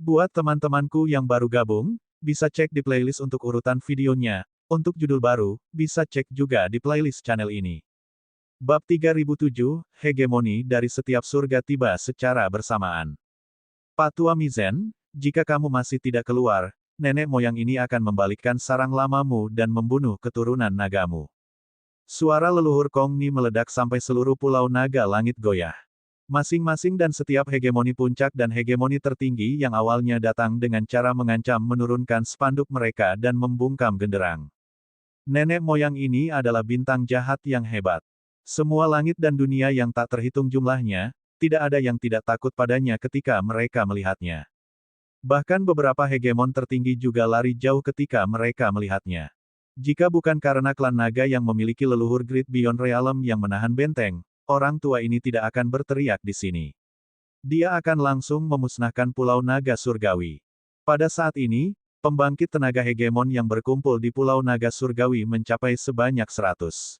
Buat teman-temanku yang baru gabung, bisa cek di playlist untuk urutan videonya. Untuk judul baru, bisa cek juga di playlist channel ini. Bab 3007, Hegemoni dari setiap surga tiba secara bersamaan. Patua Mizen, jika kamu masih tidak keluar, nenek moyang ini akan membalikkan sarang lamamu dan membunuh keturunan nagamu. Suara leluhur Kongni meledak sampai seluruh pulau naga langit goyah. Masing-masing dan setiap hegemoni puncak dan hegemoni tertinggi yang awalnya datang dengan cara mengancam menurunkan spanduk mereka dan membungkam genderang. Nenek moyang ini adalah bintang jahat yang hebat. Semua langit dan dunia yang tak terhitung jumlahnya, tidak ada yang tidak takut padanya ketika mereka melihatnya. Bahkan beberapa hegemon tertinggi juga lari jauh ketika mereka melihatnya. Jika bukan karena klan naga yang memiliki leluhur Great Beyond Realm yang menahan benteng, orang tua ini tidak akan berteriak di sini. Dia akan langsung memusnahkan Pulau Naga Surgawi. Pada saat ini, pembangkit tenaga hegemon yang berkumpul di Pulau Naga Surgawi mencapai sebanyak 100.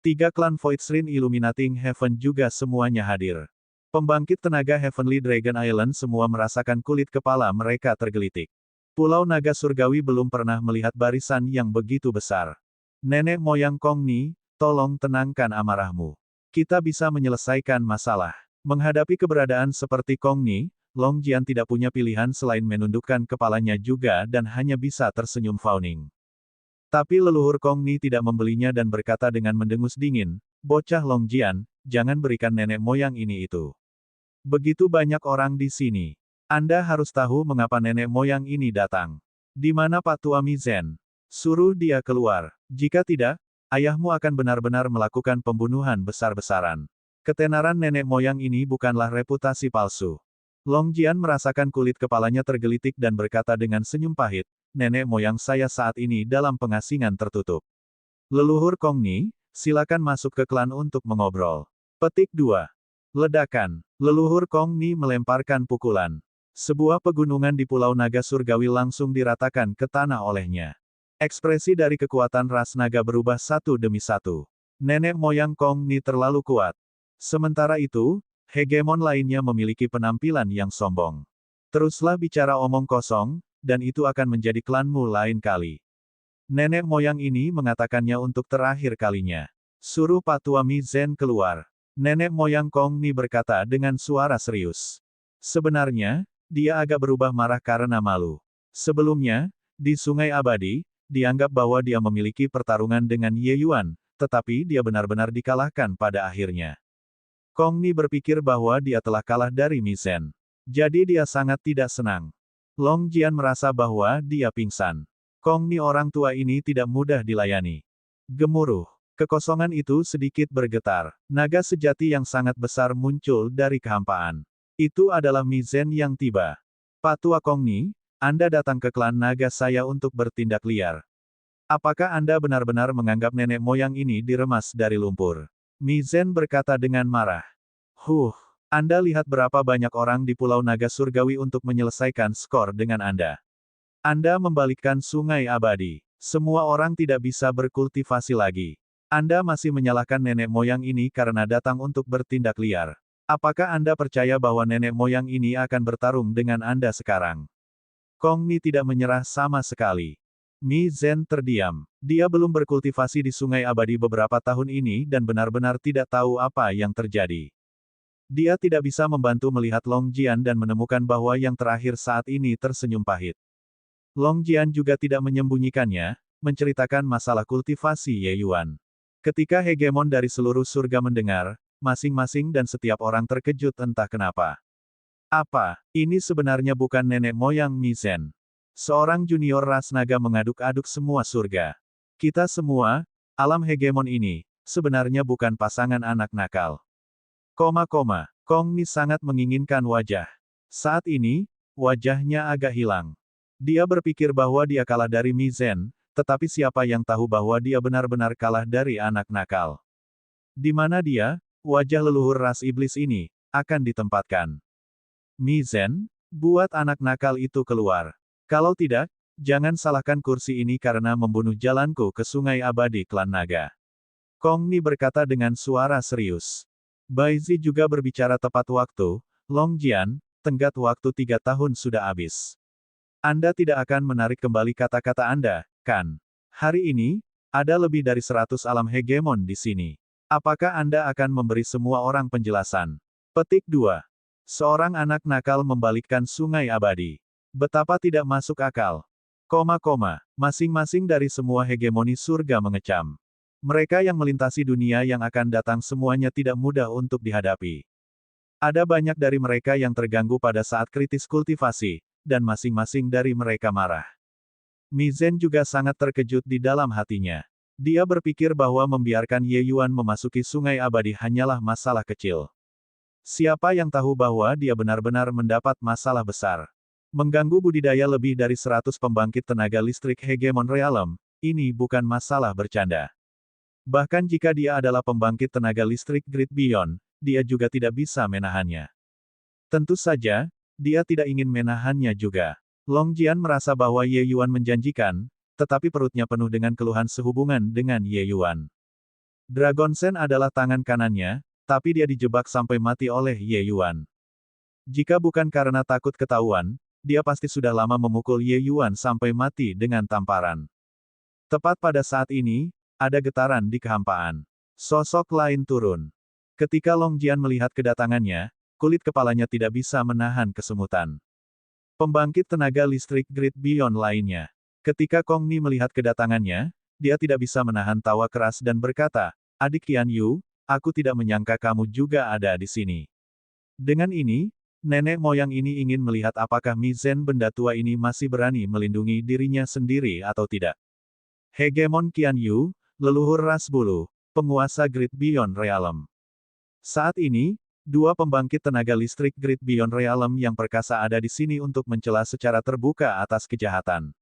3 klan Voidstream Illuminating Heaven juga semuanya hadir. Pembangkit tenaga Heavenly Dragon Island semua merasakan kulit kepala mereka tergelitik. Pulau Naga Surgawi belum pernah melihat barisan yang begitu besar. Nenek moyang Kongni, tolong tenangkan amarahmu. Kita bisa menyelesaikan masalah. Menghadapi keberadaan seperti Kongni, Longjian tidak punya pilihan selain menundukkan kepalanya juga dan hanya bisa tersenyum fauning. Tapi leluhur Kongni tidak membelinya dan berkata dengan mendengus dingin, "Bocah Longjian, jangan berikan nenek moyang ini itu. Begitu banyak orang di sini. Anda harus tahu mengapa nenek moyang ini datang. Di mana Pak Tua Mizen? Suruh dia keluar. Jika tidak, ayahmu akan benar-benar melakukan pembunuhan besar-besaran." Ketenaran nenek moyang ini bukanlah reputasi palsu. Longjian merasakan kulit kepalanya tergelitik dan berkata dengan senyum pahit, "Nenek moyang saya saat ini dalam pengasingan tertutup. Leluhur Kongni, silakan masuk ke klan untuk mengobrol." Petik 2. Ledakan. Leluhur Kongni melemparkan pukulan. Sebuah pegunungan di Pulau Naga Surgawi langsung diratakan ke tanah olehnya. Ekspresi dari kekuatan ras naga berubah satu demi satu. Nenek moyang Kongni terlalu kuat. Sementara itu, hegemon lainnya memiliki penampilan yang sombong. Teruslah bicara omong kosong, dan itu akan menjadi klanmu lain kali. Nenek moyang ini mengatakannya untuk terakhir kalinya. Suruh Pak Tua Mizen keluar. Nenek moyang Kongni berkata dengan suara serius. Sebenarnya, dia agak berubah marah karena malu. Sebelumnya, di Sungai Abadi, dianggap bahwa dia memiliki pertarungan dengan Ye Yuan, tetapi dia benar-benar dikalahkan pada akhirnya. Kongni berpikir bahwa dia telah kalah dari Mizen. Jadi dia sangat tidak senang. Longjian merasa bahwa dia pingsan. Kongni orang tua ini tidak mudah dilayani. Gemuruh. Kekosongan itu sedikit bergetar. Naga sejati yang sangat besar muncul dari kehampaan. Itu adalah Mizen yang tiba. Pak Tua Kongni, Anda datang ke klan naga saya untuk bertindak liar. Apakah Anda benar-benar menganggap nenek moyang ini diremas dari lumpur? Mizen berkata dengan marah. Anda lihat berapa banyak orang di Pulau Naga Surgawi untuk menyelesaikan skor dengan Anda. Anda membalikkan Sungai Abadi. Semua orang tidak bisa berkultivasi lagi. Anda masih menyalahkan nenek moyang ini karena datang untuk bertindak liar. Apakah Anda percaya bahwa nenek moyang ini akan bertarung dengan Anda sekarang? Kongni tidak menyerah sama sekali. Mizen terdiam. Dia belum berkultivasi di Sungai Abadi beberapa tahun ini dan benar-benar tidak tahu apa yang terjadi. Dia tidak bisa membantu melihat Longjian dan menemukan bahwa yang terakhir saat ini tersenyum pahit. Longjian juga tidak menyembunyikannya, menceritakan masalah kultivasi Ye Yuan. Ketika hegemon dari seluruh surga mendengar, masing-masing dan setiap orang terkejut entah kenapa. Apa, ini sebenarnya bukan nenek moyang Mizen? Seorang junior ras naga mengaduk-aduk semua surga. Kita semua, alam hegemon ini, sebenarnya bukan pasangan anak nakal. Kongni sangat menginginkan wajah. Saat ini, wajahnya agak hilang. Dia berpikir bahwa dia kalah dari Mizen, tetapi siapa yang tahu bahwa dia benar-benar kalah dari anak nakal. Di mana dia, wajah leluhur ras iblis ini, akan ditempatkan. Mizen, buat anak nakal itu keluar. Kalau tidak, jangan salahkan kursi ini karena membunuh jalanku ke Sungai Abadi Klan Naga. Kongni berkata dengan suara serius. Baizi juga berbicara tepat waktu, Longjian, tenggat waktu 3 tahun sudah habis. Anda tidak akan menarik kembali kata-kata Anda, kan? Hari ini, ada lebih dari 100 alam hegemon di sini. Apakah Anda akan memberi semua orang penjelasan? Petik 2. Seorang anak nakal membalikkan sungai abadi. Betapa tidak masuk akal. Masing-masing dari semua hegemoni surga mengecam. Mereka yang melintasi dunia yang akan datang semuanya tidak mudah untuk dihadapi. Ada banyak dari mereka yang terganggu pada saat kritis kultivasi, dan masing-masing dari mereka marah. Mizhen juga sangat terkejut di dalam hatinya. Dia berpikir bahwa membiarkan Ye Yuan memasuki sungai abadi hanyalah masalah kecil. Siapa yang tahu bahwa dia benar-benar mendapat masalah besar. Mengganggu budidaya lebih dari 100 pembangkit tenaga listrik hegemon realem, ini bukan masalah bercanda. Bahkan jika dia adalah pembangkit tenaga listrik Great Beyond, dia juga tidak bisa menahannya. Tentu saja, dia tidak ingin menahannya juga. Long Jian merasa bahwa Ye Yuan menjanjikan, tetapi perutnya penuh dengan keluhan sehubungan dengan Ye Yuan. Dragon Sen adalah tangan kanannya, tapi dia dijebak sampai mati oleh Ye Yuan. Jika bukan karena takut ketahuan, dia pasti sudah lama memukul Ye Yuan sampai mati dengan tamparan. Tepat pada saat ini, ada getaran di kehampaan. Sosok lain turun. Ketika Long Jian melihat kedatangannya, kulit kepalanya tidak bisa menahan kesemutan. Pembangkit tenaga listrik Great Beyond lainnya. Ketika Kong Ni melihat kedatangannya, dia tidak bisa menahan tawa keras dan berkata, "Adik Qian Yu, aku tidak menyangka kamu juga ada di sini." Dengan ini, nenek moyang ini ingin melihat apakah Mizhen benda tua ini masih berani melindungi dirinya sendiri atau tidak. Hegemon Qian Yu, leluhur ras bulu, penguasa Great Beyond Realm. Saat ini, dua pembangkit tenaga listrik Great Beyond Realm yang perkasa ada di sini untuk mencela secara terbuka atas kejahatan.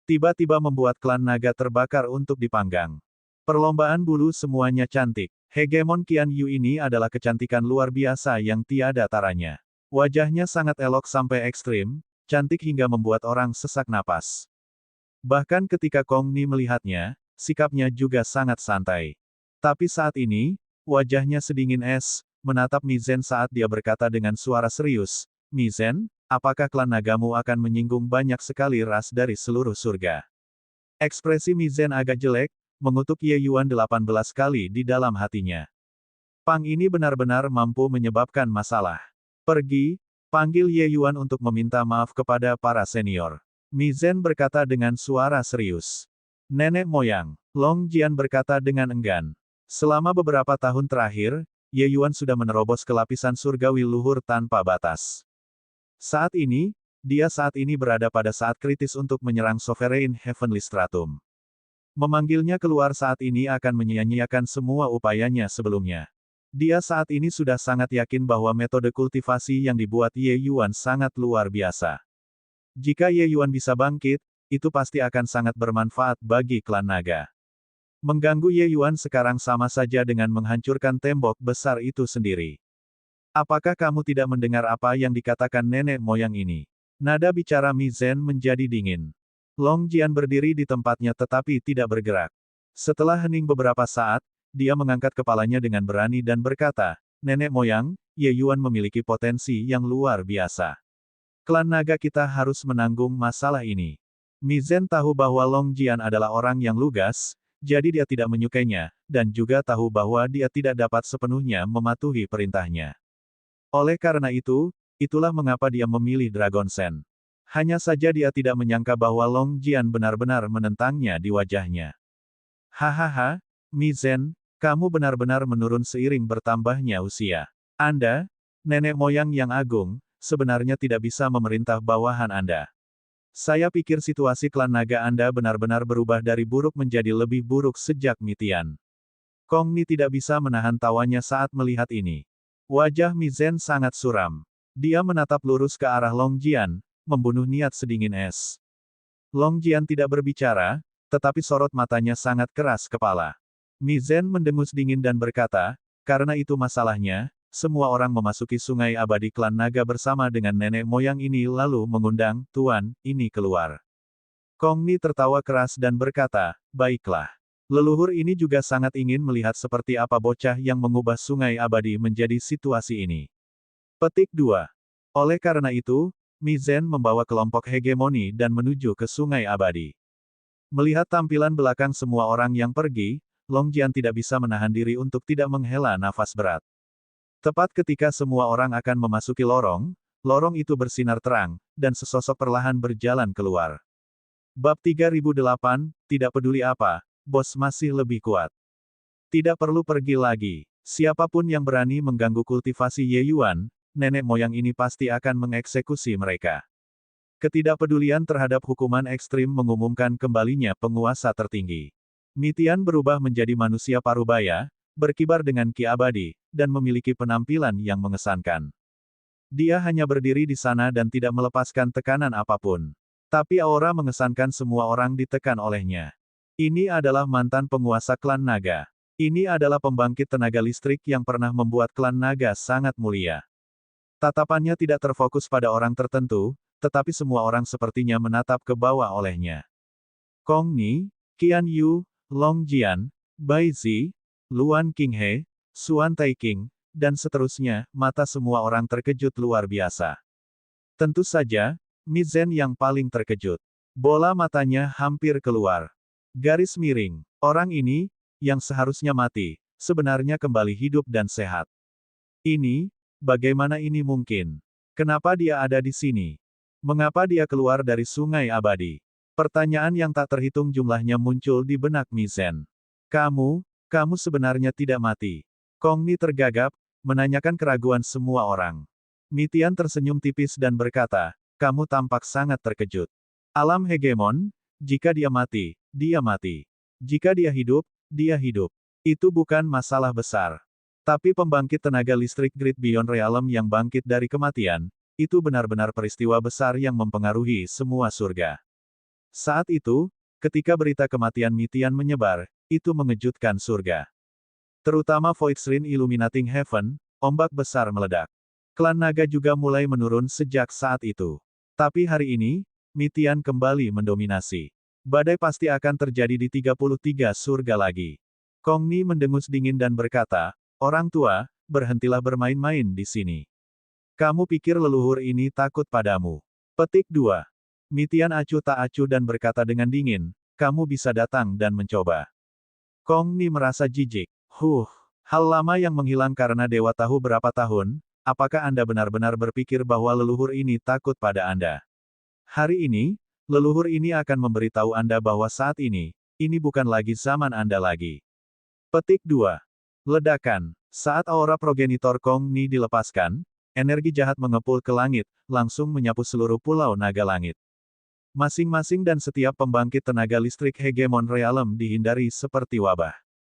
Tiba-tiba membuat klan naga terbakar untuk dipanggang. Perlombaan bulu semuanya cantik. Hegemon Qian Yu ini adalah kecantikan luar biasa yang tiada taranya. Wajahnya sangat elok sampai ekstrim, cantik hingga membuat orang sesak napas. Bahkan ketika Kong Ni melihatnya, sikapnya juga sangat santai. Tapi saat ini, wajahnya sedingin es, menatap Mizhen saat dia berkata dengan suara serius, "Mizhen, apakah klan nagamu akan menyinggung banyak sekali ras dari seluruh surga?" Ekspresi Mizhen agak jelek, mengutuk Ye Yuan 18 kali di dalam hatinya. Pang ini benar-benar mampu menyebabkan masalah. Pergi, panggil Ye Yuan untuk meminta maaf kepada para senior. Mizhen berkata dengan suara serius. Nenek moyang, Long Jian berkata dengan enggan. Selama beberapa tahun terakhir, Ye Yuan sudah menerobos ke lapisan surgawi luhur tanpa batas. Saat ini berada pada saat kritis untuk menyerang Sovereign Heavenly Stratum. Memanggilnya keluar saat ini akan menyia-nyiakan semua upayanya sebelumnya. Dia saat ini sudah sangat yakin bahwa metode kultivasi yang dibuat Ye Yuan sangat luar biasa. Jika Ye Yuan bisa bangkit, itu pasti akan sangat bermanfaat bagi klan naga. Mengganggu Ye Yuan sekarang sama saja dengan menghancurkan tembok besar itu sendiri. Apakah kamu tidak mendengar apa yang dikatakan nenek moyang ini? Nada bicara Mizhen menjadi dingin. Long Jian berdiri di tempatnya tetapi tidak bergerak. Setelah hening beberapa saat, dia mengangkat kepalanya dengan berani dan berkata, "Nenek moyang, Ye Yuan memiliki potensi yang luar biasa. Klan naga kita harus menanggung masalah ini." Mizhen tahu bahwa Long Jian adalah orang yang lugas, jadi dia tidak menyukainya, dan juga tahu bahwa dia tidak dapat sepenuhnya mematuhi perintahnya. Oleh karena itu, itulah mengapa dia memilih Dragon Sen. Hanya saja dia tidak menyangka bahwa Long Jian benar-benar menentangnya di wajahnya. Hahaha, Mizhen, kamu benar-benar menurun seiring bertambahnya usia. Anda, nenek moyang yang agung, sebenarnya tidak bisa memerintah bawahan Anda. Saya pikir situasi klan naga Anda benar-benar berubah dari buruk menjadi lebih buruk sejak Mitian. Kong Ni tidak bisa menahan tawanya saat melihat ini. Wajah Mizhen sangat suram. Dia menatap lurus ke arah Long Jian, membunuh niat sedingin es. Long Jian tidak berbicara, tetapi sorot matanya sangat keras kepala. Mizhen mendengus dingin dan berkata, "Karena itu masalahnya, semua orang memasuki sungai abadi klan naga bersama dengan nenek moyang ini lalu mengundang, Tuan, ini keluar." Kong Ni tertawa keras dan berkata, "Baiklah. Leluhur ini juga sangat ingin melihat seperti apa bocah yang mengubah sungai abadi menjadi situasi ini." Petik 2. Oleh karena itu, Mi Zhen membawa kelompok hegemoni dan menuju ke Sungai Abadi. Melihat tampilan belakang semua orang yang pergi, Long Jian tidak bisa menahan diri untuk tidak menghela nafas berat. Tepat ketika semua orang akan memasuki lorong, lorong itu bersinar terang, dan sesosok perlahan berjalan keluar. Bab 3008, tidak peduli apa, bos masih lebih kuat. Tidak perlu pergi lagi. Siapapun yang berani mengganggu kultivasi Ye Yuan, nenek moyang ini pasti akan mengeksekusi mereka. Ketidakpedulian terhadap hukuman ekstrim mengumumkan kembalinya penguasa tertinggi. Mi Tian berubah menjadi manusia parubaya, berkibar dengan ki abadi, dan memiliki penampilan yang mengesankan. Dia hanya berdiri di sana dan tidak melepaskan tekanan apapun. Tapi aura mengesankan semua orang ditekan olehnya. Ini adalah mantan penguasa klan naga. Ini adalah pembangkit tenaga listrik yang pernah membuat klan naga sangat mulia. Tatapannya tidak terfokus pada orang tertentu, tetapi semua orang sepertinya menatap ke bawah olehnya. Kong Ni, Qian Yu, Long Jian, Bai Zi, Luan Qinghe, Xuan Taiking, dan seterusnya, mata semua orang terkejut luar biasa. Tentu saja, Mi Zhen yang paling terkejut. Bola matanya hampir keluar. Garis miring. Orang ini, yang seharusnya mati, sebenarnya kembali hidup dan sehat. Ini, bagaimana ini mungkin? Kenapa dia ada di sini? Mengapa dia keluar dari Sungai Abadi? Pertanyaan yang tak terhitung jumlahnya muncul di benak Mi Zhen. Kamu sebenarnya tidak mati. Kong Ni tergagap, menanyakan keraguan semua orang. Mi Tian tersenyum tipis dan berkata, kamu tampak sangat terkejut. Alam hegemon, jika dia mati, dia mati. Jika dia hidup, dia hidup. Itu bukan masalah besar. Tapi pembangkit tenaga listrik Great Beyond Realm yang bangkit dari kematian, itu benar-benar peristiwa besar yang mempengaruhi semua surga. Saat itu, ketika berita kematian Mi Tian menyebar, itu mengejutkan surga. Terutama Void Shrine Illuminating Heaven, ombak besar meledak. Klan naga juga mulai menurun sejak saat itu. Tapi hari ini, Mi Tian kembali mendominasi. Badai pasti akan terjadi di 33 surga lagi. Kong Ni mendengus dingin dan berkata, orang tua, berhentilah bermain-main di sini. Kamu pikir leluhur ini takut padamu? Petik 2. Mi Tian acuh tak acuh dan berkata dengan dingin, kamu bisa datang dan mencoba. Kong Ni merasa jijik. Hal lama yang menghilang karena Dewa Tahu berapa tahun, apakah Anda benar-benar berpikir bahwa leluhur ini takut pada Anda? Hari ini, leluhur ini akan memberitahu Anda bahwa saat ini bukan lagi zaman Anda lagi. Petik 2. Ledakan. Saat aura progenitor Kong Ni dilepaskan, energi jahat mengepul ke langit, langsung menyapu seluruh pulau naga langit. Masing-masing dan setiap pembangkit tenaga listrik hegemon realem dihindari seperti wabah.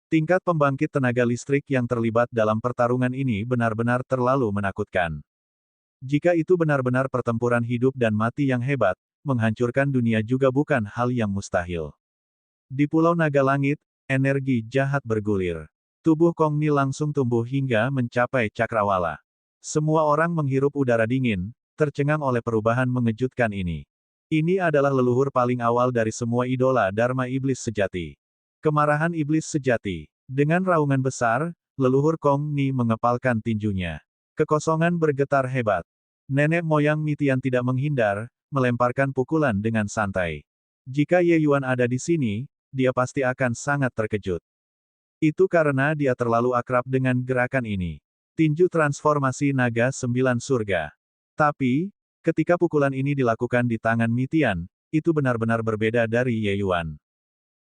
Tingkat pembangkit tenaga listrik yang terlibat dalam pertarungan ini benar-benar terlalu menakutkan. Jika itu benar-benar pertempuran hidup dan mati yang hebat, menghancurkan dunia juga bukan hal yang mustahil. Di Pulau Naga Langit, energi jahat bergulir. Tubuh Kong Ni langsung tumbuh hingga mencapai cakrawala. Semua orang menghirup udara dingin, tercengang oleh perubahan mengejutkan ini. Ini adalah leluhur paling awal dari semua idola Dharma Iblis sejati. Kemarahan Iblis sejati. Dengan raungan besar, leluhur Kong Ni mengepalkan tinjunya. Kekosongan bergetar hebat. Nenek moyang Mi Tian tidak menghindar, melemparkan pukulan dengan santai. Jika Ye Yuan ada di sini, dia pasti akan sangat terkejut. Itu karena dia terlalu akrab dengan gerakan ini. Tinju transformasi naga 9 surga. Tapi, ketika pukulan ini dilakukan di tangan Mi Tian, itu benar-benar berbeda dari Ye Yuan.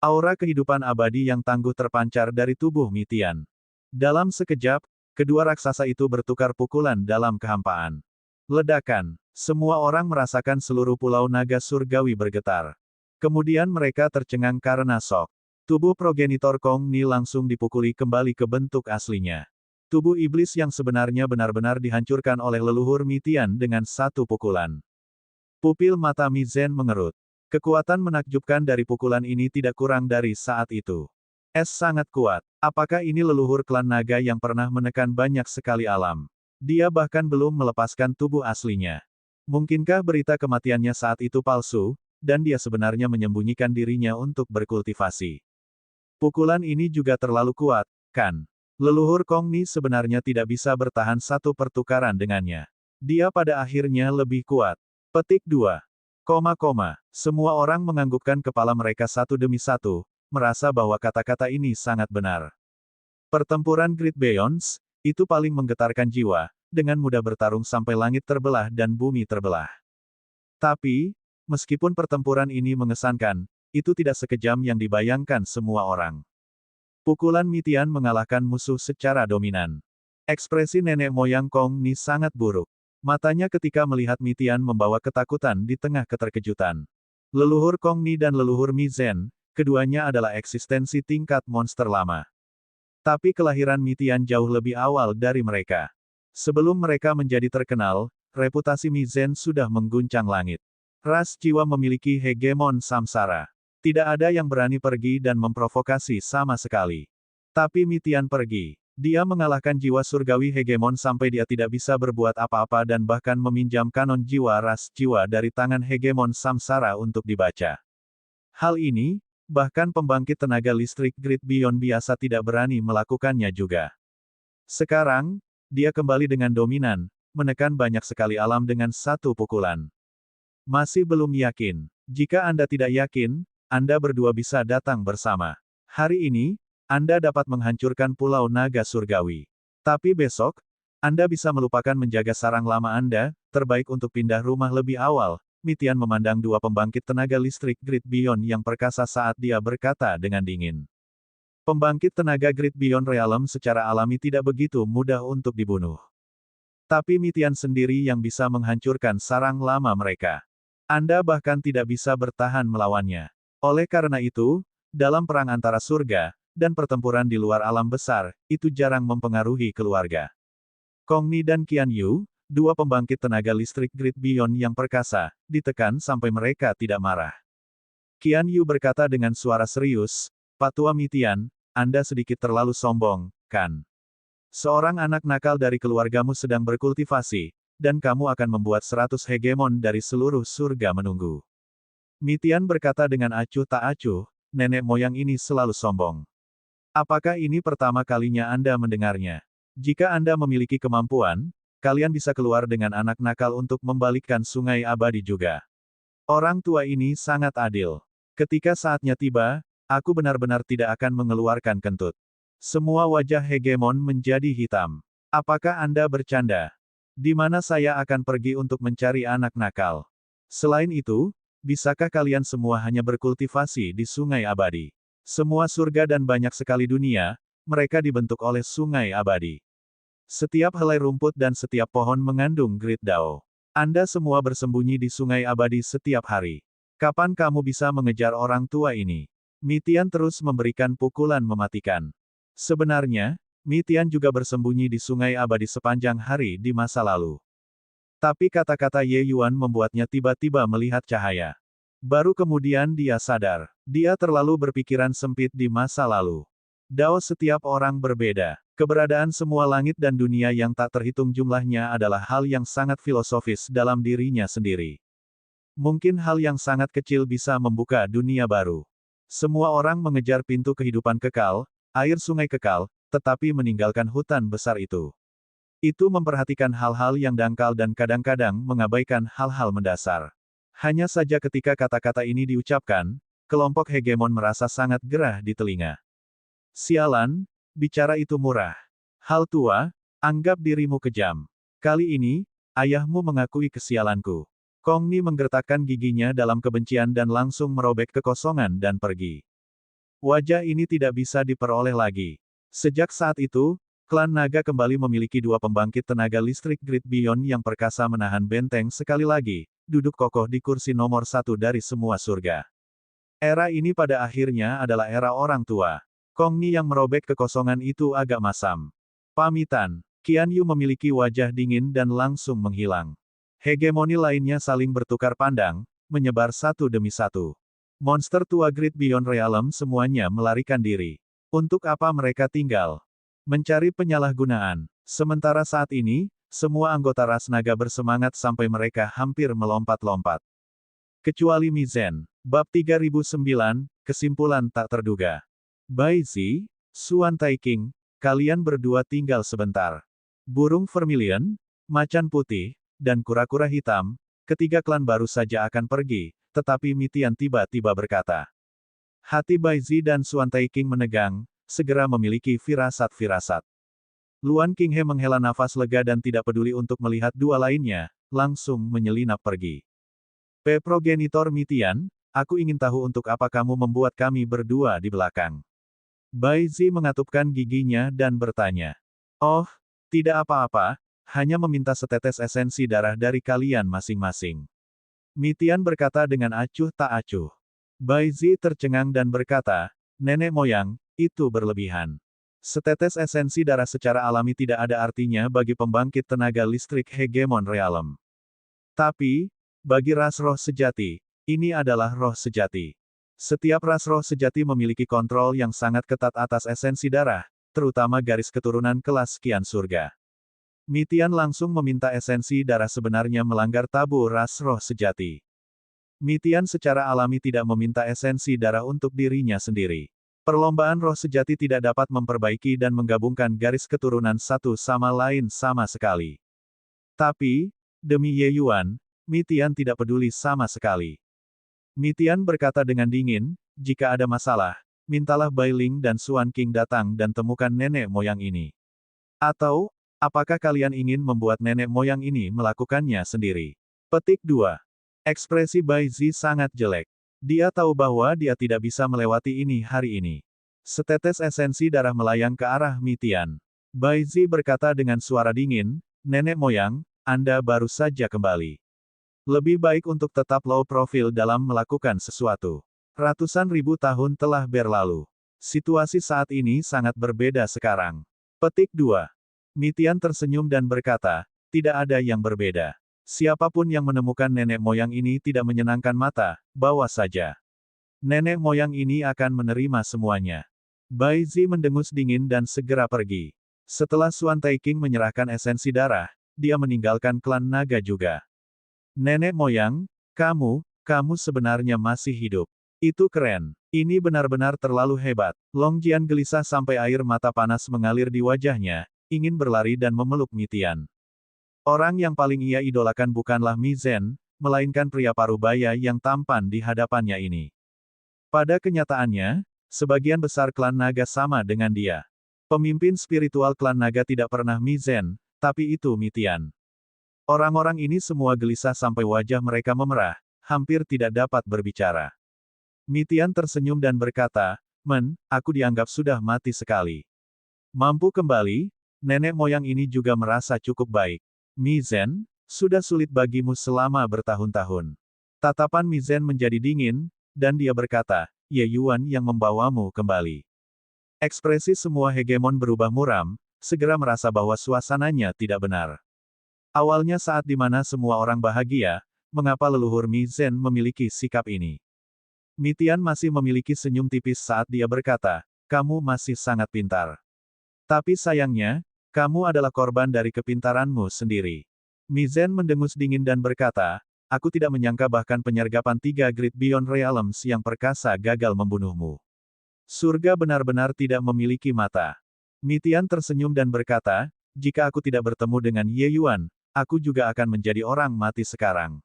Aura kehidupan abadi yang tangguh terpancar dari tubuh Mi Tian. Dalam sekejap, kedua raksasa itu bertukar pukulan dalam kehampaan. Ledakan. Semua orang merasakan seluruh pulau naga surgawi bergetar. Kemudian mereka tercengang karena shock. Tubuh progenitor Kong Ni langsung dipukuli kembali ke bentuk aslinya. Tubuh iblis yang sebenarnya benar-benar dihancurkan oleh leluhur Mi Tian dengan satu pukulan. Pupil mata Mi Zhen mengerut. Kekuatan menakjubkan dari pukulan ini tidak kurang dari saat itu. Es sangat kuat. Apakah ini leluhur klan naga yang pernah menekan banyak sekali alam? Dia bahkan belum melepaskan tubuh aslinya. Mungkinkah berita kematiannya saat itu palsu, dan dia sebenarnya menyembunyikan dirinya untuk berkultivasi? Pukulan ini juga terlalu kuat, kan? Leluhur Kong Ni sebenarnya tidak bisa bertahan satu pertukaran dengannya. Dia pada akhirnya lebih kuat. Petik 2. Semua orang menganggukkan kepala mereka satu demi satu, merasa bahwa kata-kata ini sangat benar. Pertempuran Great Beyonds, itu paling menggetarkan jiwa, dengan mudah bertarung sampai langit terbelah dan bumi terbelah. Tapi, meskipun pertempuran ini mengesankan, itu tidak sekejam yang dibayangkan semua orang. Pukulan Mitian mengalahkan musuh secara dominan. Ekspresi nenek moyang Kong Ni sangat buruk. Matanya ketika melihat Mitian membawa ketakutan di tengah keterkejutan. Leluhur Kong Ni dan leluhur Mi Zhen, keduanya adalah eksistensi tingkat monster lama. Tapi kelahiran Mitian jauh lebih awal dari mereka. Sebelum mereka menjadi terkenal, reputasi Mi Zhen sudah mengguncang langit. Ras jiwa memiliki hegemon samsara. Tidak ada yang berani pergi dan memprovokasi sama sekali. Tapi Mitian pergi. Dia mengalahkan jiwa surgawi hegemon sampai dia tidak bisa berbuat apa-apa dan bahkan meminjam kanon jiwa ras jiwa dari tangan hegemon samsara untuk dibaca. Hal ini, bahkan pembangkit tenaga listrik Great Beyond biasa tidak berani melakukannya juga. Sekarang, dia kembali dengan dominan, menekan banyak sekali alam dengan satu pukulan. Masih belum yakin. Jika Anda tidak yakin, Anda berdua bisa datang bersama. Hari ini, Anda dapat menghancurkan Pulau Naga Surgawi. Tapi besok, Anda bisa melupakan menjaga sarang lama Anda, terbaik untuk pindah rumah lebih awal. Mitian memandang dua pembangkit tenaga listrik Great Beyond yang perkasa saat dia berkata dengan dingin. Pembangkit tenaga Great Beyond Realm secara alami tidak begitu mudah untuk dibunuh. Tapi Mitian sendiri yang bisa menghancurkan sarang lama mereka. Anda bahkan tidak bisa bertahan melawannya. Oleh karena itu, dalam perang antara surga dan pertempuran di luar alam besar, itu jarang mempengaruhi keluarga. Kong Ni dan Qian Yu, dua pembangkit tenaga listrik Great Beyond yang perkasa, ditekan sampai mereka tidak marah. Qian Yu berkata dengan suara serius, Pak Tua Mitian, Anda sedikit terlalu sombong, kan? Seorang anak nakal dari keluargamu sedang berkultivasi, dan kamu akan membuat 100 hegemon dari seluruh surga menunggu. Mitian berkata dengan acuh tak acuh, nenek moyang ini selalu sombong. Apakah ini pertama kalinya Anda mendengarnya? Jika Anda memiliki kemampuan, kalian bisa keluar dengan anak nakal untuk membalikkan sungai abadi juga. Orang tua ini sangat adil. Ketika saatnya tiba, aku benar-benar tidak akan mengeluarkan kentut. Semua wajah hegemon menjadi hitam. Apakah Anda bercanda? Di mana saya akan pergi untuk mencari anak nakal? Selain itu, bisakah kalian semua hanya berkultivasi di sungai abadi? Semua surga dan banyak sekali dunia, mereka dibentuk oleh sungai abadi. Setiap helai rumput dan setiap pohon mengandung Great Dao. Anda semua bersembunyi di sungai abadi setiap hari. Kapan kamu bisa mengejar orang tua ini? Mitian terus memberikan pukulan mematikan. Sebenarnya, Mitian juga bersembunyi di sungai abadi sepanjang hari di masa lalu. Tapi kata-kata Ye Yuan membuatnya tiba-tiba melihat cahaya. Baru kemudian dia sadar. Dia terlalu berpikiran sempit di masa lalu. Dao setiap orang berbeda. Keberadaan semua langit dan dunia yang tak terhitung jumlahnya adalah hal yang sangat filosofis dalam dirinya sendiri. Mungkin hal yang sangat kecil bisa membuka dunia baru. Semua orang mengejar pintu kehidupan kekal, air sungai kekal, tetapi meninggalkan hutan besar itu. Itu memperhatikan hal-hal yang dangkal dan kadang-kadang mengabaikan hal-hal mendasar. Hanya saja ketika kata-kata ini diucapkan, kelompok hegemon merasa sangat gerah di telinga. Sialan, bicara itu murah. Hal tua, anggap dirimu kejam. Kali ini, ayahmu mengakui kesialanku. Kong Ni menggertakkan giginya dalam kebencian dan langsung merobek kekosongan dan pergi. Wajah ini tidak bisa diperoleh lagi. Sejak saat itu, klan naga kembali memiliki dua pembangkit tenaga listrik Great Beyond yang perkasa menahan benteng sekali lagi, duduk kokoh di kursi nomor 1 dari semua surga. Era ini pada akhirnya adalah era orang tua. Kong Ni yang merobek kekosongan itu agak masam. Pamitan, Qian Yu memiliki wajah dingin dan langsung menghilang. Hegemoni lainnya saling bertukar pandang, menyebar satu demi satu. Monster tua Great Beyond Realm semuanya melarikan diri. Untuk apa mereka tinggal? Mencari penyalahgunaan. Sementara saat ini, semua anggota ras naga bersemangat sampai mereka hampir melompat-lompat. Kecuali Mi Zhen. Bab 3009, Kesimpulan tak terduga. Bai Zi, Suan Taiking, kalian berdua tinggal sebentar. Burung vermilion, macan putih, dan kura-kura hitam, ketiga klan baru saja akan pergi, tetapi Mitian tiba-tiba berkata. Hati Baizi dan Suan Taiking menegang, segera memiliki firasat-firasat. Luan Qinghe menghela nafas lega dan tidak peduli untuk melihat dua lainnya, langsung menyelinap pergi. Progenitor Mitian, aku ingin tahu untuk apa kamu membuat kami berdua di belakang. Baizi mengatupkan giginya dan bertanya. Oh, tidak apa-apa, hanya meminta setetes esensi darah dari kalian masing-masing. Mitian berkata dengan acuh tak acuh. Baizi tercengang dan berkata, nenek moyang, itu berlebihan. Setetes esensi darah secara alami tidak ada artinya bagi pembangkit tenaga listrik hegemon realem. Tapi, bagi ras roh sejati, ini adalah roh sejati. Setiap ras roh sejati memiliki kontrol yang sangat ketat atas esensi darah, terutama garis keturunan kelas kian surga. Mitian langsung meminta esensi darah sebenarnya melanggar tabu ras roh sejati. Mitian secara alami tidak meminta esensi darah untuk dirinya sendiri. Perlombaan roh sejati tidak dapat memperbaiki dan menggabungkan garis keturunan satu sama lain sama sekali. Tapi, demi Ye Yuan, Mitian tidak peduli sama sekali. Mitian berkata dengan dingin, jika ada masalah, mintalah Bai Ling dan Suan King datang dan temukan nenek moyang ini. Atau, apakah kalian ingin membuat nenek moyang ini melakukannya sendiri? Petik 2. Ekspresi Baizi sangat jelek. Dia tahu bahwa dia tidak bisa melewati ini hari ini. Setetes esensi darah melayang ke arah Mitian. Baizi berkata dengan suara dingin, nenek moyang, Anda baru saja kembali. Lebih baik untuk tetap low profile dalam melakukan sesuatu. Ratusan ribu tahun telah berlalu. Situasi saat ini sangat berbeda sekarang. Petik 2. Mitian tersenyum dan berkata, tidak ada yang berbeda. Siapapun yang menemukan nenek moyang ini tidak menyenangkan mata, bawa saja. Nenek moyang ini akan menerima semuanya. Baizi mendengus dingin dan segera pergi. Setelah Suan Taiking menyerahkan esensi darah, dia meninggalkan klan naga juga. Nenek moyang, kamu sebenarnya masih hidup. Itu keren. Ini benar-benar terlalu hebat. Long Jian gelisah sampai air mata panas mengalir di wajahnya, ingin berlari dan memeluk Mitian. Orang yang paling ia idolakan bukanlah Mi Zhen, melainkan pria parubaya yang tampan di hadapannya ini. Pada kenyataannya, sebagian besar klan naga sama dengan dia. Pemimpin spiritual klan naga tidak pernah Mi Zhen, tapi itu Mitian. Orang-orang ini semua gelisah sampai wajah mereka memerah, hampir tidak dapat berbicara. Mitian tersenyum dan berkata, aku dianggap sudah mati sekali. Mampu kembali, nenek moyang ini juga merasa cukup baik. Mi Zhen, sudah sulit bagimu selama bertahun-tahun. Tatapan Mi Zhen menjadi dingin, dan dia berkata, Ye Yuan yang membawamu kembali. Ekspresi semua hegemon berubah muram, segera merasa bahwa suasananya tidak benar. Awalnya saat di mana semua orang bahagia, mengapa leluhur Mi Zhen memiliki sikap ini? Mitian masih memiliki senyum tipis saat dia berkata, kamu masih sangat pintar. Tapi sayangnya, kamu adalah korban dari kepintaranmu sendiri. Mi Zhen mendengus dingin dan berkata, aku tidak menyangka bahkan penyergapan 3 Great Beyond Realms yang perkasa gagal membunuhmu. Surga benar-benar tidak memiliki mata. Mitian tersenyum dan berkata, jika aku tidak bertemu dengan Ye Yuan, aku juga akan menjadi orang mati sekarang.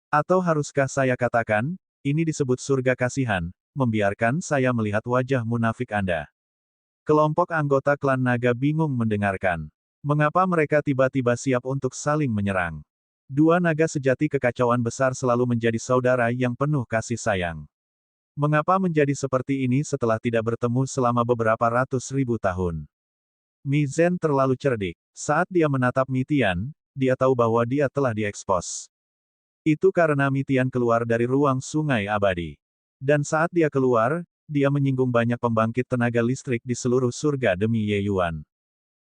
Atau haruskah saya katakan, ini disebut surga kasihan, membiarkan saya melihat wajah munafik Anda. Kelompok anggota klan naga bingung mendengarkan. Mengapa mereka tiba-tiba siap untuk saling menyerang? Dua naga sejati kekacauan besar selalu menjadi saudara yang penuh kasih sayang. Mengapa menjadi seperti ini setelah tidak bertemu selama beberapa ratus ribu tahun? Mi Zhen terlalu cerdik. Saat dia menatap Mitian, dia tahu bahwa dia telah diekspos. Itu karena Mitian keluar dari ruang sungai abadi. Dan saat dia keluar, dia menyinggung banyak pembangkit tenaga listrik di seluruh surga demi Ye Yuan.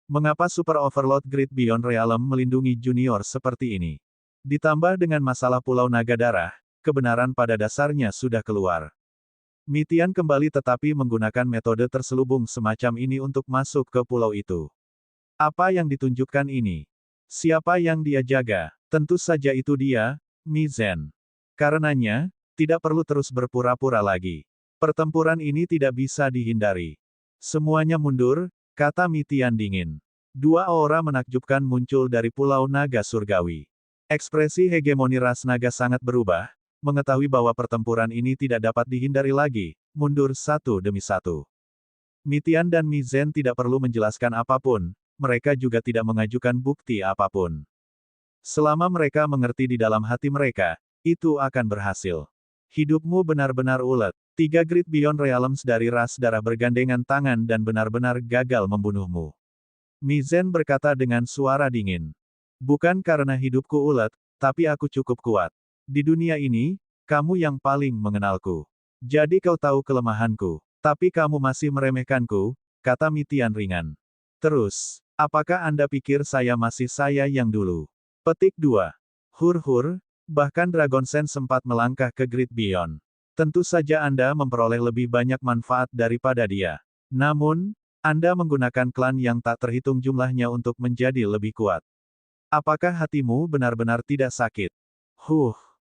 Mengapa Super Overlord Great Beyond Realm melindungi junior seperti ini? Ditambah dengan masalah Pulau Naga Darah, kebenaran pada dasarnya sudah keluar. Mitian kembali tetapi menggunakan metode terselubung semacam ini untuk masuk ke pulau itu. Apa yang ditunjukkan ini? Siapa yang dia jaga? Tentu saja itu dia, Mi Zhen. Karenanya, tidak perlu terus berpura-pura lagi. Pertempuran ini tidak bisa dihindari. Semuanya mundur, kata Mitian dingin. Dua aura menakjubkan muncul dari Pulau Naga Surgawi. Ekspresi hegemoni ras naga sangat berubah, mengetahui bahwa pertempuran ini tidak dapat dihindari lagi, mundur satu demi satu. Mitian dan Mizen tidak perlu menjelaskan apapun, mereka juga tidak mengajukan bukti apapun. Selama mereka mengerti di dalam hati mereka, itu akan berhasil. Hidupmu benar-benar ulet. 3 Great Beyond Realms dari ras darah bergandengan tangan dan benar-benar gagal membunuhmu. Mizen berkata dengan suara dingin. Bukan karena hidupku ulet, tapi aku cukup kuat. Di dunia ini, kamu yang paling mengenalku. Jadi kau tahu kelemahanku. Tapi kamu masih meremehkanku, kata Mitian ringan. Terus, apakah Anda pikir saya masih saya yang dulu? Petik 2. Hur-hur, bahkan Dragon Sense sempat melangkah ke Great Beyond. Tentu saja Anda memperoleh lebih banyak manfaat daripada dia. Namun, Anda menggunakan klan yang tak terhitung jumlahnya untuk menjadi lebih kuat. Apakah hatimu benar-benar tidak sakit?